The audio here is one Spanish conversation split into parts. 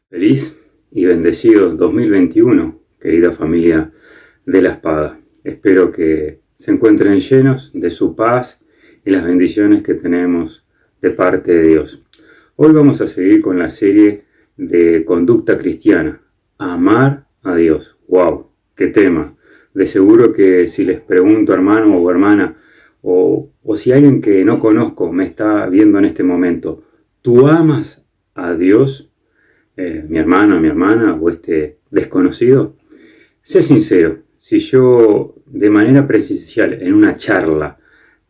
Feliz y bendecido 2021, querida familia de la Espada. Espero que se encuentren llenos de su paz y las bendiciones que tenemos de parte de Dios. Hoy vamos a seguir con la serie de conducta cristiana, amar a Dios. ¡Wow! ¡Qué tema! De seguro que si les pregunto, hermano o hermana, o si alguien que no conozco me está viendo en este momento, ¿tú amas a Dios? Mi hermano, mi hermana o este desconocido, sé sincero, si yo de manera presencial en una charla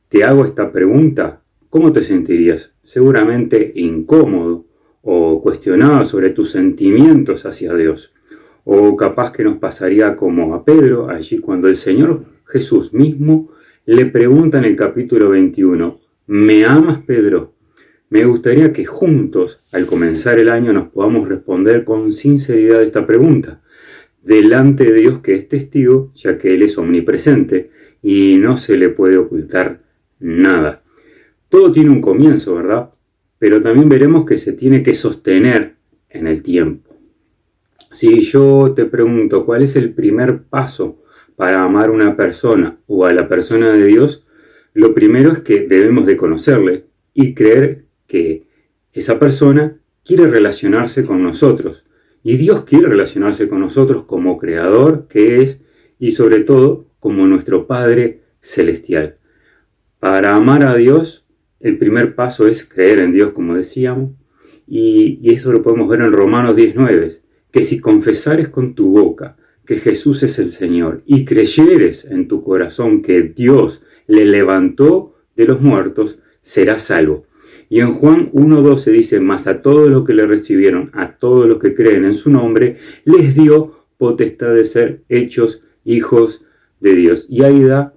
te hago esta pregunta, ¿cómo te sentirías? Seguramente incómodo o cuestionado sobre tus sentimientos hacia Dios. O capaz que nos pasaría como a Pedro, allí cuando el Señor Jesús mismo le pregunta en el capítulo 21, ¿me amas, Pedro? Me gustaría que juntos, al comenzar el año, nos podamos responder con sinceridad esta pregunta, delante de Dios que es testigo, ya que Él es omnipresente y no se le puede ocultar nada. Todo tiene un comienzo, ¿verdad? Pero también veremos que se tiene que sostener en el tiempo. Si yo te pregunto cuál es el primer paso para amar a una persona o a la persona de Dios, lo primero es que debemos de conocerle y creer que esa persona quiere relacionarse con nosotros y Dios quiere relacionarse con nosotros como creador que es y sobre todo como nuestro Padre celestial. Para amar a Dios, el primer paso es creer en Dios, como decíamos, y eso lo podemos ver en Romanos 10:9, que si confesares con tu boca que Jesús es el Señor y creyeres en tu corazón que Dios le levantó de los muertos, serás salvo. Y en Juan 1:12 dice, mas a todos los que le recibieron, a todos los que creen en su nombre, les dio potestad de ser hechos hijos de Dios. Y ahí da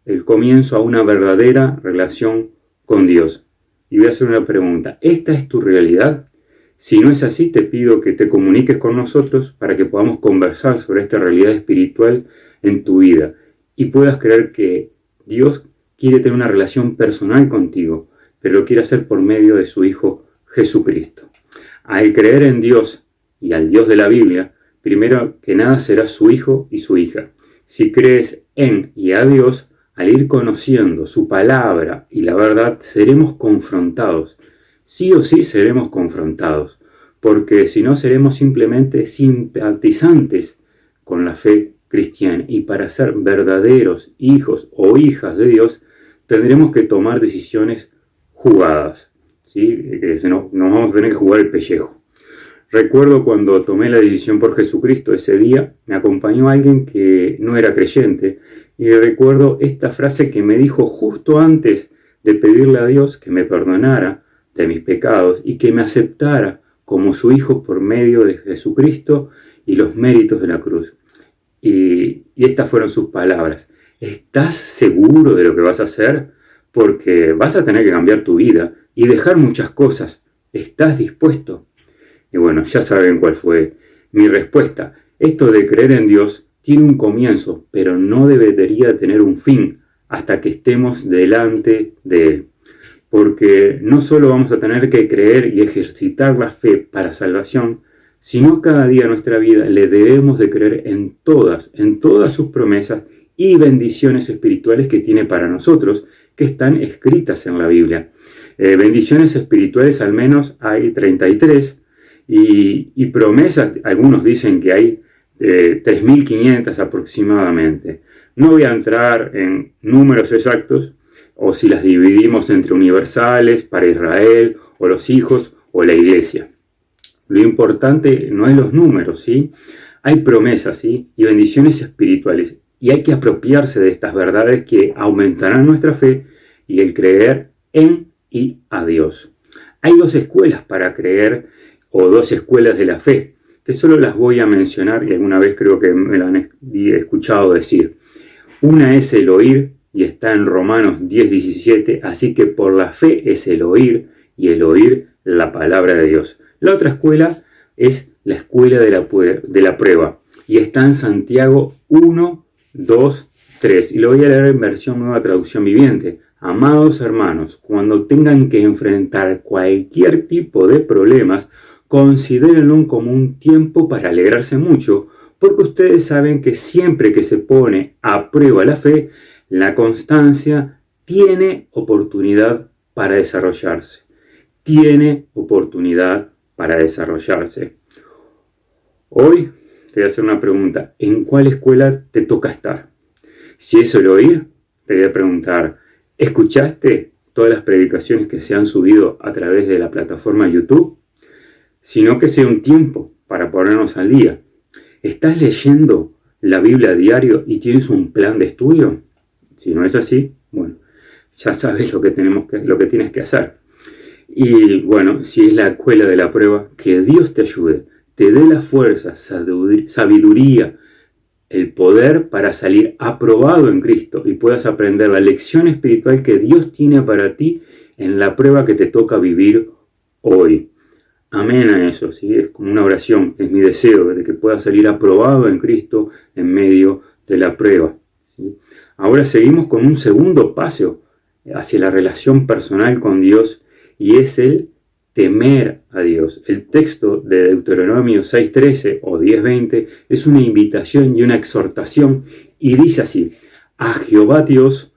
el comienzo a una verdadera relación con Dios. Y voy a hacer una pregunta, ¿esta es tu realidad? Si no es así, te pido que te comuniques con nosotros para que podamos conversar sobre esta realidad espiritual en tu vida y puedas creer que Dios quiere tener una relación personal contigo, pero lo quiere hacer por medio de su Hijo Jesucristo. Al creer en Dios y al Dios de la Biblia, primero que nada serás su hijo y su hija. Si crees en y a Dios, al ir conociendo su palabra y la verdad, seremos confrontados. Sí o sí seremos confrontados, porque si no seremos simplemente simpatizantes con la fe cristiana. Y para ser verdaderos hijos o hijas de Dios, tendremos que tomar decisiones jugadas, ¿sí? Nos vamos a tener que jugar el pellejo. Recuerdo cuando tomé la decisión por Jesucristo ese día, me acompañó alguien que no era creyente y recuerdo esta frase que me dijo justo antes de pedirle a Dios que me perdonara de mis pecados y que me aceptara como su hijo por medio de Jesucristo y los méritos de la cruz. Y estas fueron sus palabras. ¿Estás seguro de lo que vas a hacer? Porque vas a tener que cambiar tu vida y dejar muchas cosas. ¿Estás dispuesto? Y bueno, ya saben cuál fue mi respuesta. Esto de creer en Dios tiene un comienzo, pero no debería tener un fin hasta que estemos delante de Él. Porque no solo vamos a tener que creer y ejercitar la fe para salvación, sino cada día de nuestra vida le debemos de creer en todas sus promesas y bendiciones espirituales que tiene para nosotros, que están escritas en la Biblia. Bendiciones espirituales al menos hay 33 y promesas, algunos dicen que hay 3.500 aproximadamente. No voy a entrar en números exactos o si las dividimos entre universales para Israel o los hijos o la iglesia. Lo importante no es los números, ¿sí? Hay promesas, ¿sí? Y bendiciones espirituales. Y hay que apropiarse de estas verdades que aumentarán nuestra fe y el creer en y a Dios. Hay dos escuelas para creer o dos escuelas de la fe, que solo las voy a mencionar y alguna vez creo que me lo han escuchado decir. Una es el oír y está en Romanos 10:17, así que por la fe es el oír y el oír la palabra de Dios. La otra escuela es la escuela de la prueba y está en Santiago 1, 2, 3, y lo voy a leer en versión Nueva Traducción Viviente. Amados hermanos, cuando tengan que enfrentar cualquier tipo de problemas, considérenlo como un tiempo para alegrarse mucho, porque ustedes saben que siempre que se pone a prueba la fe, la constancia tiene oportunidad para desarrollarse. Tiene oportunidad para desarrollarse. Hoy te voy a hacer una pregunta. ¿En cuál escuela te toca estar? Si es el oír, te voy a preguntar, ¿escuchaste todas las predicaciones que se han subido a través de la plataforma YouTube? Sino que sea un tiempo para ponernos al día. ¿Estás leyendo la Biblia a diario y tienes un plan de estudio? Si no es así, bueno, ya sabes lo que tienes que hacer. Y bueno, si es la escuela de la prueba, que Dios te ayude, te dé la fuerza, sabiduría, el poder para salir aprobado en Cristo y puedas aprender la lección espiritual que Dios tiene para ti en la prueba que te toca vivir hoy. Amén a eso, ¿sí? Es como una oración, es mi deseo de que puedas salir aprobado en Cristo en medio de la prueba, ¿sí? Ahora seguimos con un segundo paso hacia la relación personal con Dios y es el temer a Dios. El texto de Deuteronomio 6:13 o 10:20 es una invitación y una exhortación y dice así: a Jehová Dios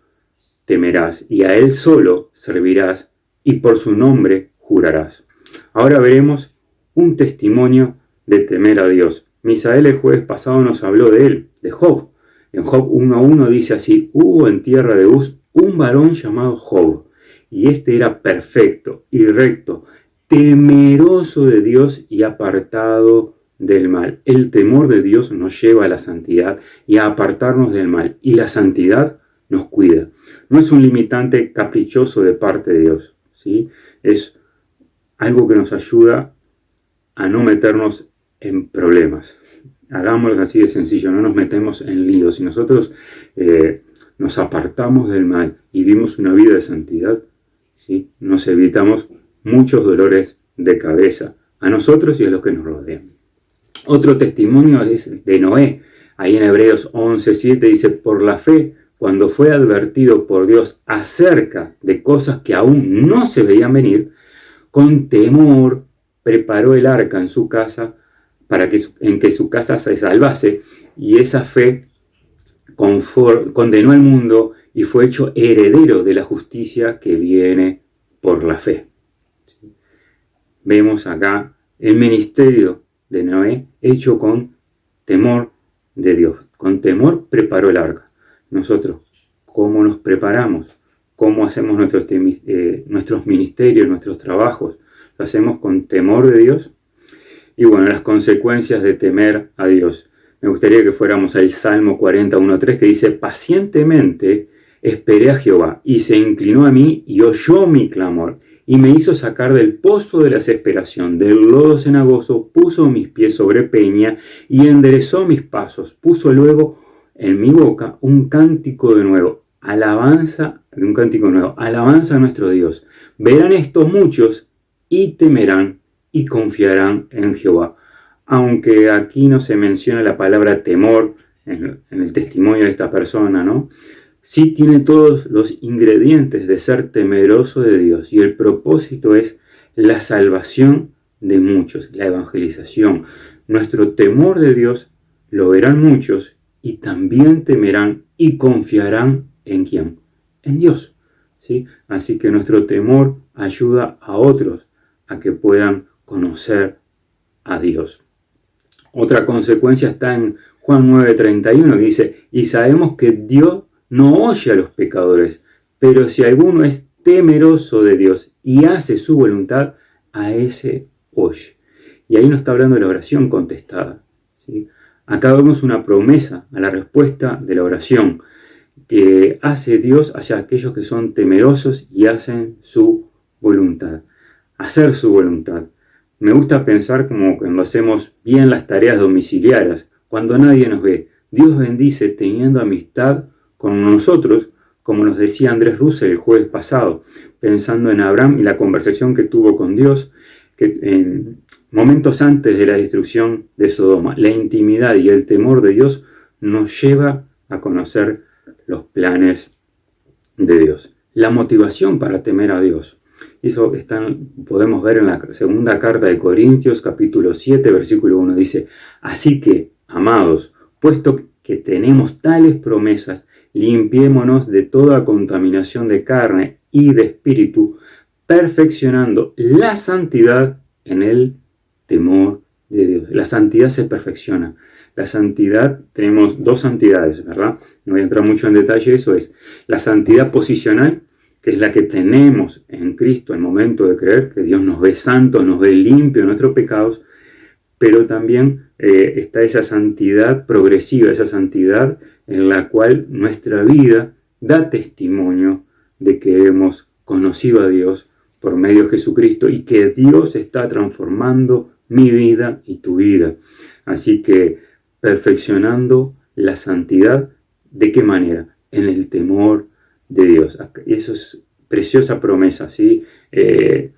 temerás y a Él solo servirás y por su nombre jurarás. Ahora veremos un testimonio de temer a Dios. Misael el jueves pasado nos habló de él, de Job. En Job 1:1 dice así: hubo en tierra de Uz un varón llamado Job, y este era perfecto y recto, temeroso de Dios y apartado del mal. El temor de Dios nos lleva a la santidad y a apartarnos del mal, y la santidad nos cuida. No es un limitante caprichoso de parte de Dios, ¿sí? Es algo que nos ayuda a no meternos en problemas. Hagámoslo así de sencillo, no nos metemos en líos. Si nosotros nos apartamos del mal y vivimos una vida de santidad, ¿sí?, nos evitamos muchos dolores de cabeza a nosotros y a los que nos rodean. Otro testimonio es de Noé. Ahí en Hebreos 11:7 dice: por la fe, cuando fue advertido por Dios acerca de cosas que aún no se veían venir, con temor preparó el arca en su casa en que su casa se salvase, y esa fe condenó al mundo y fue hecho heredero de la justicia que viene por la fe. Vemos acá el ministerio de Noé hecho con temor de Dios. Con temor preparó el arca. Nosotros, ¿cómo nos preparamos? ¿Cómo hacemos nuestros ministerios, nuestros trabajos? ¿Lo hacemos con temor de Dios? Y bueno, las consecuencias de temer a Dios. Me gustaría que fuéramos al Salmo 41:3, que dice: pacientemente esperé a Jehová, y se inclinó a mí y oyó mi clamor, y me hizo sacar del pozo de la desesperación, del lodo cenagoso, puso mis pies sobre peña, y enderezó mis pasos, puso luego en mi boca un cántico nuevo, alabanza a nuestro Dios. Verán esto muchos y temerán y confiarán en Jehová. Aunque aquí no se menciona la palabra temor en el testimonio de esta persona, ¿no? Sí tiene todos los ingredientes de ser temeroso de Dios, y el propósito es la salvación de muchos, la evangelización. Nuestro temor de Dios lo verán muchos y también temerán y confiarán ¿en quién? En Dios, ¿sí? Así que nuestro temor ayuda a otros a que puedan conocer a Dios. Otra consecuencia está en Juan 9:31, que dice: y sabemos que Dios no oye a los pecadores, pero si alguno es temeroso de Dios y hace su voluntad, a ese oye. Y ahí nos está hablando de la oración contestada, ¿sí? Acá vemos una promesa a la respuesta de la oración que hace Dios hacia aquellos que son temerosos y hacen su voluntad. Hacer su voluntad. Me gusta pensar como cuando hacemos bien las tareas domiciliarias, cuando nadie nos ve. Dios bendice teniendo amistad con nosotros, como nos decía Andrés Russell el jueves pasado, pensando en Abraham y la conversación que tuvo con Dios, que en momentos antes de la destrucción de Sodoma. La intimidad y el temor de Dios nos lleva a conocer los planes de Dios. La motivación para temer a Dios. Eso podemos ver en la segunda carta de Corintios, capítulo 7, versículo 1. Dice, así que, amados, puesto que tenemos tales promesas, limpiémonos de toda contaminación de carne y de espíritu, perfeccionando la santidad en el temor de Dios. La santidad se perfecciona. La santidad, tenemos dos santidades, ¿verdad? No voy a entrar mucho en detalle, eso es la santidad posicional, que es la que tenemos en Cristo al momento de creer, que Dios nos ve santos, nos ve limpios de nuestros pecados, pero también está esa santidad progresiva, esa santidad en la cual nuestra vida da testimonio de que hemos conocido a Dios por medio de Jesucristo y que Dios está transformando mi vida y tu vida. Así que perfeccionando la santidad, ¿de qué manera? En el temor de Dios. Eso es preciosa promesa, ¿sí? Que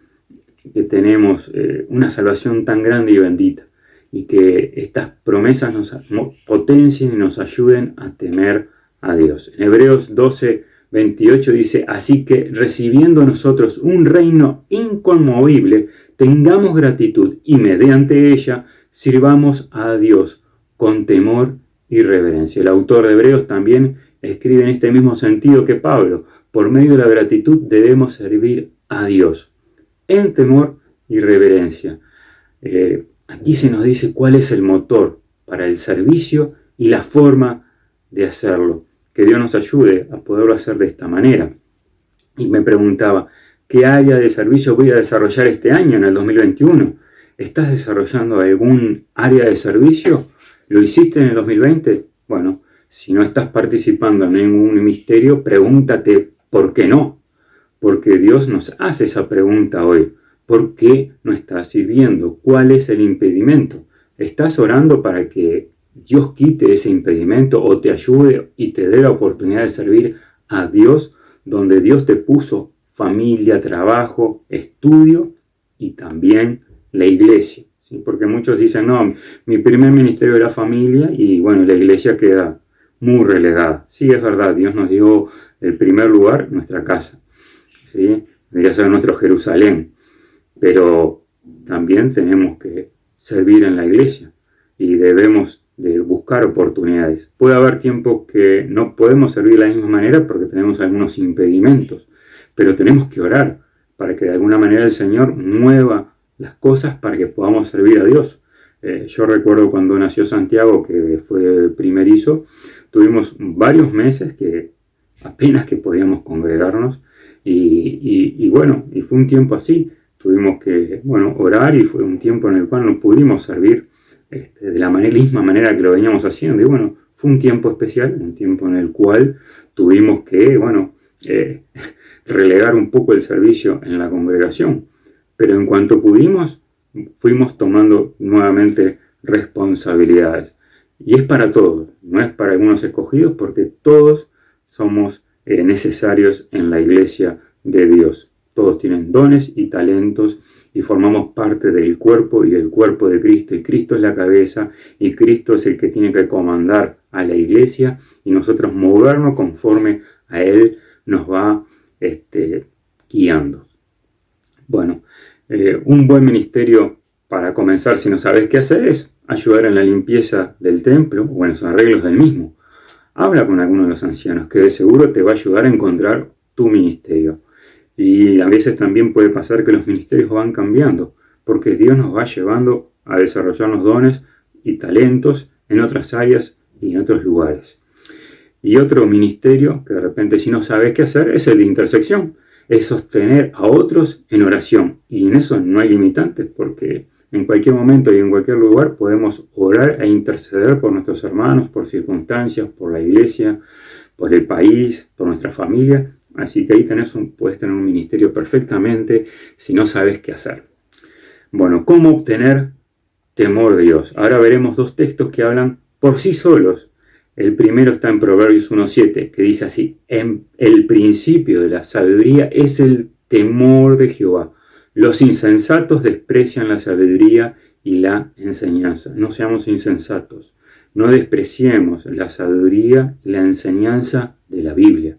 tenemos una salvación tan grande y bendita y que estas promesas nos potencien y nos ayuden a temer a Dios. En Hebreos 12, 28 dice, así que recibiendo nosotros un reino inconmovible, tengamos gratitud y mediante ella sirvamos a Dios con temor y reverencia. El autor de Hebreos también escribe en este mismo sentido que Pablo, por medio de la gratitud debemos servir a Dios en temor y reverencia. Aquí se nos dice cuál es el motor para el servicio y la forma de hacerlo. Que Dios nos ayude a poderlo hacer de esta manera. Y me preguntaba, ¿qué área de servicio voy a desarrollar este año, en el 2021? ¿Estás desarrollando algún área de servicio? ¿Lo hiciste en el 2020? Bueno, si no estás participando en ningún ministerio, pregúntate por qué no. Porque Dios nos hace esa pregunta hoy. ¿Por qué no estás sirviendo? ¿Cuál es el impedimento? ¿Estás orando para que Dios quite ese impedimento o te ayude y te dé la oportunidad de servir a Dios donde Dios te puso familia, trabajo, estudio y también la iglesia? ¿Sí? Porque muchos dicen, no, mi primer ministerio era familia y bueno, la iglesia queda muy relegada. Sí, es verdad, Dios nos dio el primer lugar, nuestra casa. ¿Sí? Debería ser nuestro Jerusalén. Pero también tenemos que servir en la iglesia y debemos de buscar oportunidades. Puede haber tiempo que no podemos servir de la misma manera porque tenemos algunos impedimentos, pero tenemos que orar para que de alguna manera el Señor mueva las cosas para que podamos servir a Dios. Yo recuerdo cuando nació Santiago, que fue primerizo, tuvimos varios meses que apenas que podíamos congregarnos y fue un tiempo así. Tuvimos que orar y fue un tiempo en el cual no pudimos servir de la misma manera que lo veníamos haciendo. Y fue un tiempo especial, un tiempo en el cual tuvimos que relegar un poco el servicio en la congregación. Pero en cuanto pudimos, fuimos tomando nuevamente responsabilidades. Y es para todos, no es para algunos escogidos, porque todos somos necesarios en la iglesia de Dios. Todos tienen dones y talentos y formamos parte del cuerpo y del cuerpo de Cristo. Y Cristo es la cabeza y Cristo es el que tiene que comandar a la iglesia y nosotros movernos conforme a Él nos va guiando. Un buen ministerio para comenzar, si no sabes qué hacer, es ayudar en la limpieza del templo o en los arreglos del mismo. Habla con alguno de los ancianos que de seguro te va a ayudar a encontrar tu ministerio. Y a veces también puede pasar que los ministerios van cambiando, porque Dios nos va llevando a desarrollar los dones y talentos en otras áreas y en otros lugares. Y otro ministerio que de repente si no sabes qué hacer es el de intersección, es sostener a otros en oración. Y en eso no hay limitantes, porque en cualquier momento y en cualquier lugar podemos orar e interceder por nuestros hermanos, por circunstancias, por la iglesia, por el país, por nuestra familia. Así que ahí puedes tener un ministerio perfectamente si no sabes qué hacer. ¿Cómo obtener temor de Dios? Ahora veremos dos textos que hablan por sí solos. El primero está en Proverbios 1:7, que dice así: el principio de la sabiduría es el temor de Jehová. Los insensatos desprecian la sabiduría y la enseñanza. No seamos insensatos. No despreciemos la sabiduría y la enseñanza de la Biblia.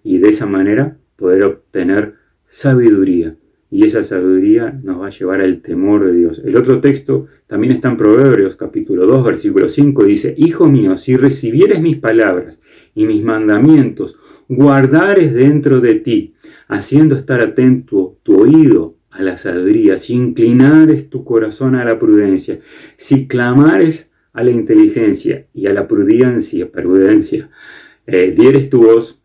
Y de esa manera poder obtener sabiduría. Y esa sabiduría nos va a llevar al temor de Dios. El otro texto también está en Proverbios, capítulo 2, versículo 5, dice: Hijo mío, si recibieres mis palabras y mis mandamientos, guardares dentro de ti, haciendo estar atento tu oído a la sabiduría, si inclinares tu corazón a la prudencia, si clamares a la inteligencia y a la prudencia, dieres tu voz,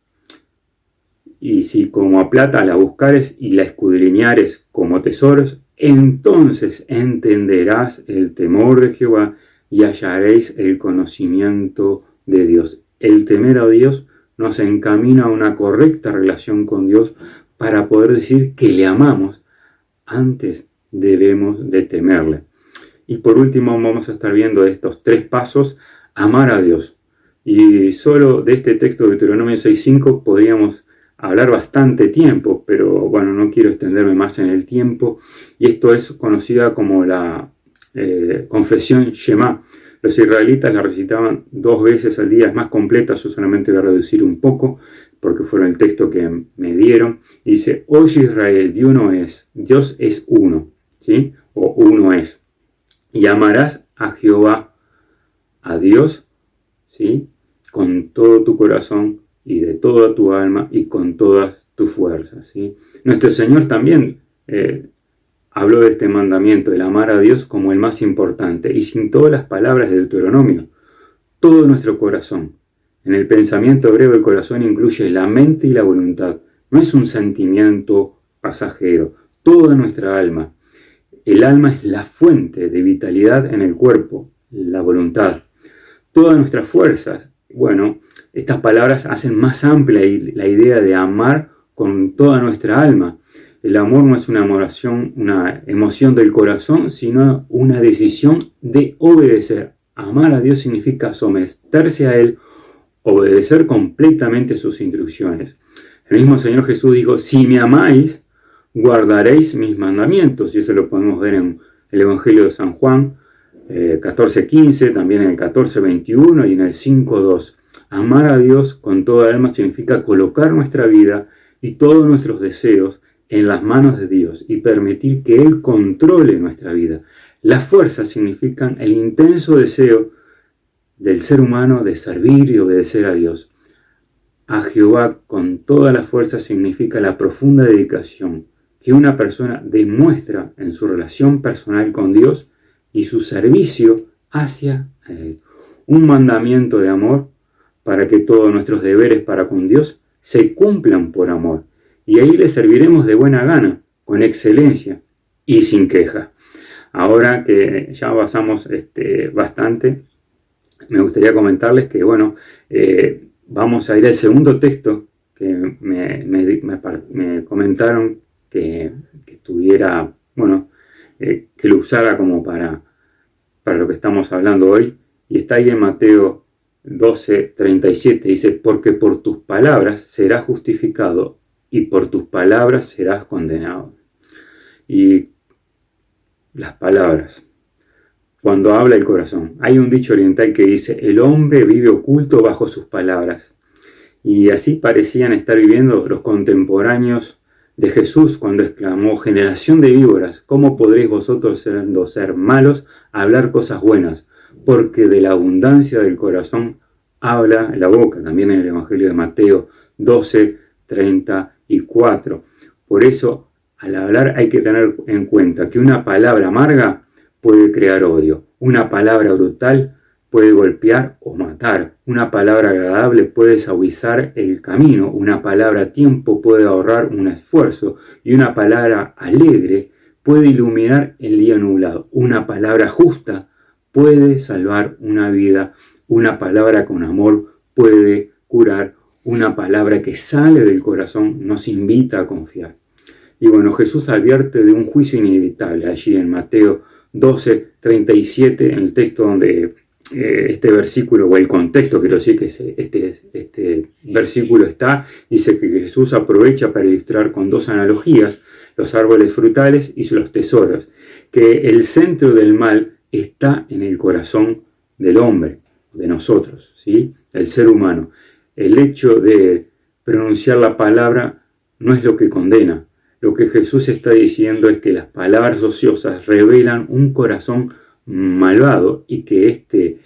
y si como a plata la buscares y la escudriñares como tesoros, entonces entenderás el temor de Jehová y hallaréis el conocimiento de Dios. El temer a Dios nos encamina a una correcta relación con Dios para poder decir que le amamos. Antes debemos de temerle. Y por último vamos a estar viendo estos 3 pasos: amar a Dios. Y solo de este texto de Deuteronomio 6:5 podríamos hablar bastante tiempo, pero bueno, no quiero extenderme más en el tiempo. Y esto es conocida como la confesión Shema. Los israelitas la recitaban 2 veces al día, es más completa, yo solamente voy a reducir un poco, porque fue el texto que me dieron. Y dice: Oye Israel, Dios es uno, ¿sí? O uno es. Y amarás a Jehová, a Dios, ¿sí? Con todo tu corazón y de toda tu alma y con todas tus fuerzas, ¿sí? Nuestro Señor también habló de este mandamiento, el amar a Dios como el más importante, y sin todas las palabras de Deuteronomio, todo nuestro corazón. En el pensamiento hebreo, el corazón incluye la mente y la voluntad. No es un sentimiento pasajero, toda nuestra alma. El alma es la fuente de vitalidad en el cuerpo, la voluntad. Todas nuestras fuerzas. Bueno, estas palabras hacen más amplia la idea de amar con toda nuestra alma. El amor no es una emoción del corazón, sino una decisión de obedecer. Amar a Dios significa someterse a Él, obedecer completamente sus instrucciones. El mismo Señor Jesús dijo: si me amáis, guardaréis mis mandamientos. Y eso lo podemos ver en el Evangelio de San Juan 14:15, también en el 14:21 y en el 5:2. Amar a Dios con toda alma significa colocar nuestra vida y todos nuestros deseos en las manos de Dios y permitir que Él controle nuestra vida. Las fuerzas significan el intenso deseo del ser humano de servir y obedecer a Dios. A Jehová con toda la fuerza significa la profunda dedicación que una persona demuestra en su relación personal con Dios y su servicio hacia Él. Un mandamiento de amor para que todos nuestros deberes para con Dios se cumplan por amor. Y ahí le serviremos de buena gana, con excelencia y sin queja. Ahora que ya avanzamos bastante, me gustaría comentarles que, bueno, vamos a ir al segundo texto que me comentaron que estuviera, bueno, que lo usara como para lo que estamos hablando hoy. Y está ahí en Mateo 12:37, dice: porque por tus palabras serás justificado y por tus palabras serás condenado. Y las palabras, cuando habla el corazón. Hay un dicho oriental que dice: el hombre vive oculto bajo sus palabras. Y así parecían estar viviendo los contemporáneos de Jesús cuando exclamó: generación de víboras, ¿cómo podréis vosotros, siendo ser malos, hablar cosas buenas? Porque de la abundancia del corazón habla la boca. También en el Evangelio de Mateo 12:34. Por eso, al hablar hay que tener en cuenta que una palabra amarga puede crear odio, una palabra brutal puede golpear o matar, una palabra agradable puede suavizar el camino, una palabra a tiempo puede ahorrar un esfuerzo y una palabra alegre puede iluminar el día nublado, una palabra justa puede salvar una vida, una palabra con amor puede curar, una palabra que sale del corazón nos invita a confiar. Y bueno, Jesús advierte de un juicio inevitable allí en Mateo 12:37, en el texto donde este versículo, o el contexto, quiero decir que este versículo está, dice que Jesús aprovecha para ilustrar con 2 analogías los árboles frutales y los tesoros, que el centro del mal está en el corazón del hombre, de nosotros, ¿sí? El ser humano. el hecho de pronunciar la palabra no es lo que condena. Lo que Jesús está diciendo es que las palabras ociosas revelan un corazón malvado y que este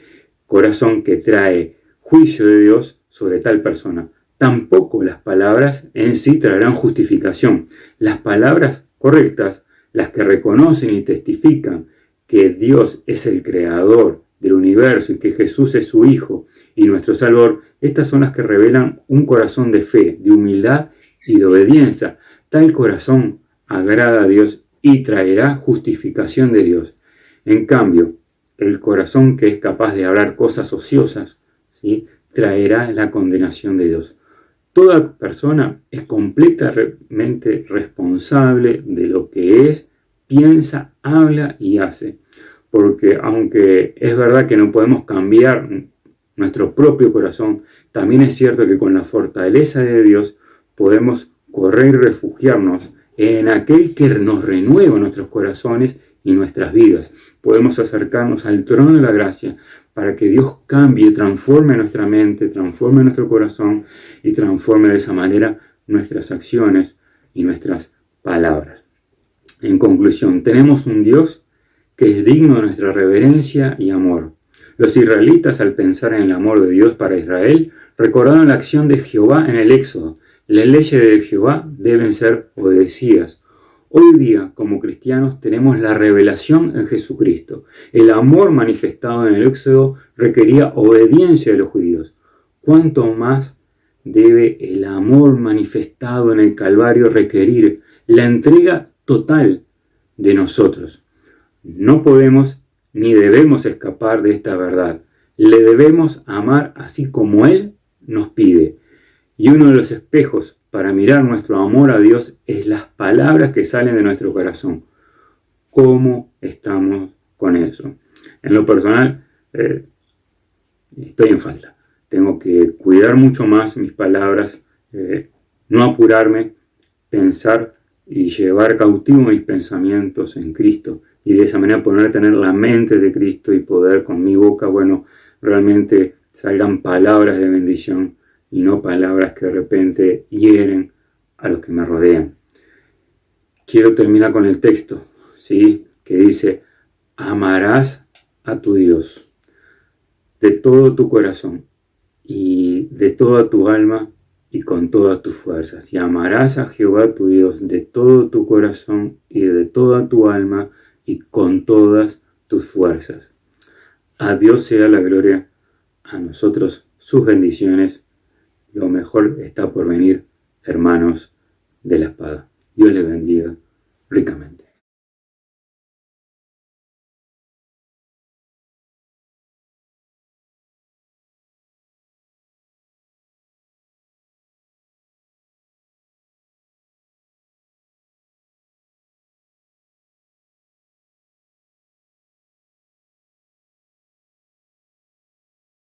corazón que trae juicio de Dios sobre tal persona. Tampoco las palabras en sí traerán justificación. Las palabras correctas, las que reconocen y testifican que Dios es el creador del universo y que Jesús es su Hijo y nuestro Salvador, estas son las que revelan un corazón de fe, de humildad y de obediencia. Tal corazón agrada a Dios y traerá justificación de Dios. En cambio, el corazón que es capaz de hablar cosas ociosas, ¿sí?, traerá la condenación de Dios. Toda persona es completamente responsable de lo que es, piensa, habla y hace. Porque aunque es verdad que no podemos cambiar nuestro propio corazón, también es cierto que con la fortaleza de Dios podemos correr y refugiarnos en aquel que nos renueva nuestros corazones y nuestras vidas. Podemos acercarnos al trono de la gracia para que Dios cambie, transforme nuestra mente, transforme nuestro corazón y transforme de esa manera nuestras acciones y nuestras palabras. En conclusión, tenemos un Dios que es digno de nuestra reverencia y amor. Los israelitas, al pensar en el amor de Dios para Israel, recordaron la acción de Jehová en el Éxodo. Las leyes de Jehová deben ser obedecidas. Hoy día, como cristianos, tenemos la revelación en Jesucristo. El amor manifestado en el Éxodo requería obediencia de los judíos. ¿Cuánto más debe el amor manifestado en el Calvario requerir la entrega total de nosotros? No podemos ni debemos escapar de esta verdad. Le debemos amar así como Él nos pide. Y uno de los espejos para mirar nuestro amor a Dios es las palabras que salen de nuestro corazón. ¿Cómo estamos con eso? En lo personal, estoy en falta. Tengo que cuidar mucho más mis palabras, no apurarme, pensar y llevar cautivo mis pensamientos en Cristo. Y de esa manera poder tener la mente de Cristo y poder con mi boca, realmente salgan palabras de bendición y no palabras que de repente hieren a los que me rodean. Quiero terminar con el texto, ¿sí?, que dice: amarás a tu Dios de todo tu corazón y de toda tu alma y con todas tus fuerzas. Y amarás a Jehová tu Dios de todo tu corazón y de toda tu alma y con todas tus fuerzas. A Dios sea la gloria, a nosotros sus bendiciones. Lo mejor está por venir, hermanos de la espada. Dios les bendiga ricamente.